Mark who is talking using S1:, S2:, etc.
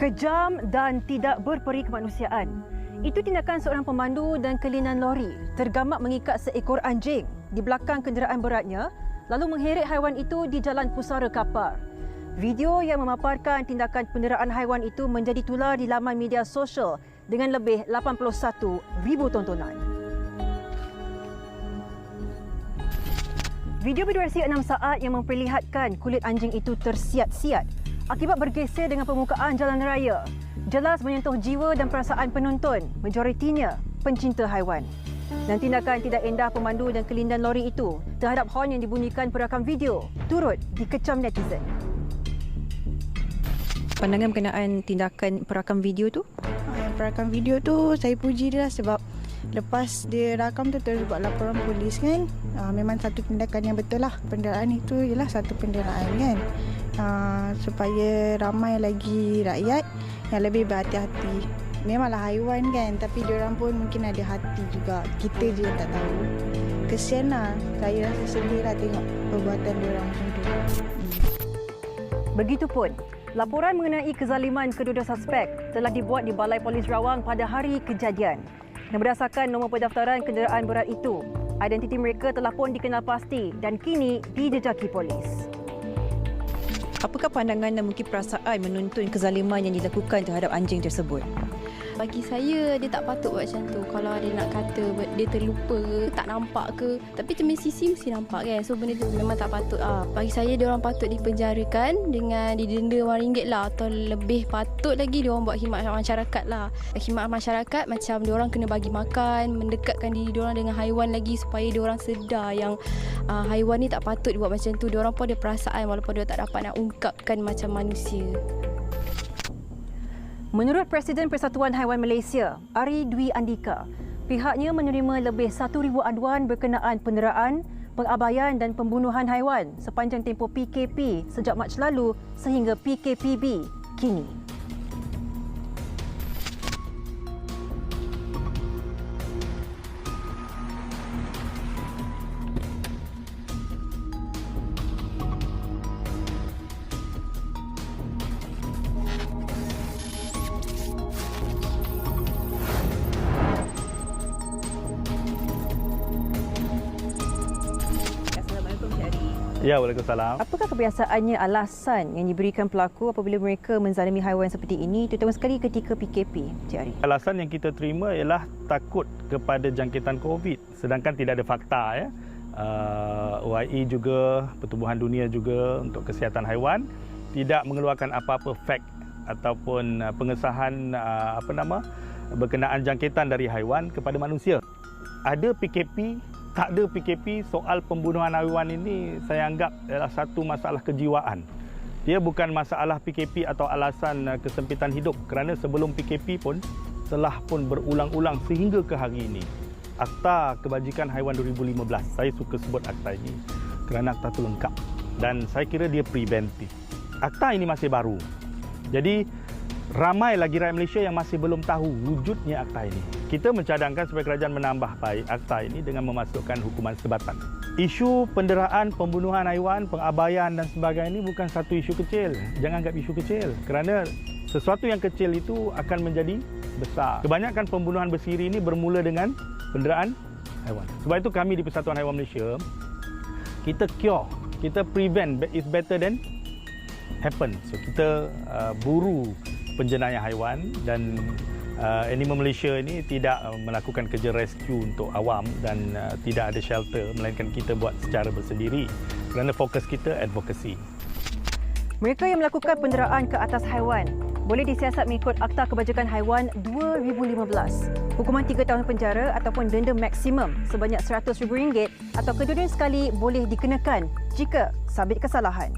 S1: Kejam dan tidak berperi kemanusiaan. Itu tindakan seorang pemandu dan kelinan lori tergamak mengikat seekor anjing di belakang kenderaan beratnya lalu mengheret haiwan itu di Jalan Pusara Kapar. Video yang memaparkan tindakan penderaan haiwan itu menjadi tular di laman media sosial dengan lebih 81,000 tontonan. Video berdurasi 6 saat yang memperlihatkan kulit anjing itu tersiat-siat akibat bergeser dengan permukaan jalan raya. Jelas menyentuh jiwa dan perasaan penonton, majoritinya pencinta haiwan. Dan tindakan tidak endah pemandu dan kelindan lori itu terhadap hon yang dibunyikan perakam video turut dikecam netizen. Pandangan berkenaan tindakan perakam video tu?
S2: Yang perakam video tu saya puji dia lah sebab lepas dia rakam tu terus buat laporan polis kan. Memang satu tindakan yang betul lah. Penderaan itu ialah satu penderaan kan. Supaya ramai lagi rakyat yang lebih berhati-hati. Memanglah haiwan kan, tapi diorang pun mungkin ada hati juga. Kita je yang tak tahu. Kesian lah. Saya rasa sedih lah tengok perbuatan diorang macam tu.
S1: Begitupun, laporan mengenai kezaliman kedua-dua suspek telah dibuat di Balai Polis Rawang pada hari kejadian. Dan berdasarkan nombor pendaftaran kenderaan berat itu, identiti mereka telah pun dikenal pasti dan kini dijejaki polis. Apakah pandangan dan mungkin perasaan menuntun kezaliman yang dilakukan terhadap anjing tersebut?
S3: Bagi saya, dia tak patut buat macam tu. Kalau dia nak kata dia terlupa ke, tak nampak ke. Tapi cermin sisi mesti nampak kan. So benda tu memang tak patut. Bagi saya, dia orang patut dipenjarakan dengan didenda RM1 lah. Atau lebih patut lagi dia orang buat khidmat masyarakat lah. Khidmat masyarakat macam dia orang kena bagi makan, mendekatkan diri dia orang dengan haiwan lagi supaya dia orang sedar yang haiwan ni tak patut buat macam tu. Dia orang pun ada perasaan walaupun dia tak dapat nak ungkapkan macam manusia.
S1: Menurut Presiden Persatuan Haiwan Malaysia, Ari Dwi Andika, pihaknya menerima lebih 1,000 aduan berkenaan penderaan, pengabaian dan pembunuhan haiwan sepanjang tempoh PKP sejak Mac lalu sehingga PKPB kini.
S4: Ya, Waalaikumsalam.
S1: Apakah kebiasaannya alasan yang diberikan pelaku apabila mereka menzalimi haiwan seperti ini, terutama sekali ketika PKP, Cik Ari?
S4: Alasan yang kita terima ialah takut kepada jangkitan COVID, sedangkan tidak ada fakta. OIE juga, Pertubuhan Dunia juga untuk kesihatan haiwan tidak mengeluarkan apa-apa fact ataupun pengesahan berkenaan jangkitan dari haiwan kepada manusia. Ada PKP, tak ada PKP, soal pembunuhan haiwan ini saya anggap adalah satu masalah kejiwaan. Dia bukan masalah PKP atau alasan kesempitan hidup, kerana sebelum PKP pun telah pun berulang-ulang sehingga ke hari ini. Akta Kebajikan Haiwan 2015, saya suka sebut akta ini kerana akta itu lengkap dan saya kira dia preventif. Akta ini masih baru. Jadi ramai lagi rakyat Malaysia yang masih belum tahu wujudnya akta ini. Kita mencadangkan supaya kerajaan menambah baik akta ini dengan memasukkan hukuman sebatan. Isu penderaan, pembunuhan haiwan, pengabaian dan sebagainya ini bukan satu isu kecil. Jangan anggap isu kecil kerana sesuatu yang kecil itu akan menjadi besar. Kebanyakan pembunuhan bersiri ini bermula dengan penderaan haiwan. Sebab itu kami di Persatuan Haiwan Malaysia, kita cure, kita prevent is better than happen. So kita buru penjenayah haiwan dan Animal Malaysia ini tidak melakukan kerja rescue untuk awam dan tidak ada shelter, melainkan kita buat secara bersendiri kerana fokus kita advocacy.
S1: Mereka yang melakukan penderaan ke atas haiwan boleh disiasat mengikut Akta Kebajikan Haiwan 2015. Hukuman 3 tahun penjara ataupun denda maksimum sebanyak RM100,000 atau kedua-duanya sekali boleh dikenakan jika sabit kesalahan.